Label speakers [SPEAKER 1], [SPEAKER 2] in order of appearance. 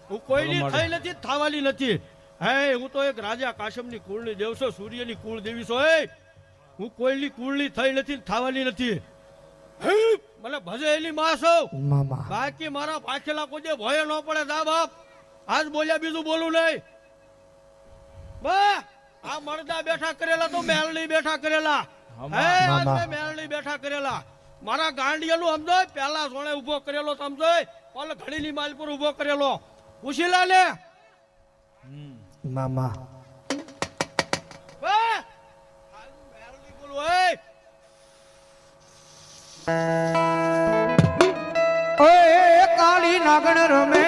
[SPEAKER 1] હું કોઈની થઈ નથી, થાવાની નથી. હે હું તો એક રાજા કાશમની કુળની દેવ છું, સૂર્યની કુળ દેવી છું. હે હું કોઈની કુળની થઈ નથી, થાવાની નથી. હે મને ભજે એની માં છું
[SPEAKER 2] મામા
[SPEAKER 1] બાકી મારા પાછેલા કોઈ ભય ન પડે. જા બાપ, આજ બોલ્યા બીજું બોલું નહીં. બા આ મરદા બેઠા કરેલા તો મેલ નહીં બેઠા કરેલા. હે આજ મેં મેલ નહીં બેઠા કરેલા. મારા ગાંડિયાનું સમજો, પેલા સોણે ઉભો કરેલો સમજો, ઓલ ઘડીની માલ પર ઉભો કરેલો. પૂછી લે ને
[SPEAKER 2] મામા
[SPEAKER 1] બા આજ મેલ નહીં બોલું. હે
[SPEAKER 2] ઓય કાળી નાગણ રમે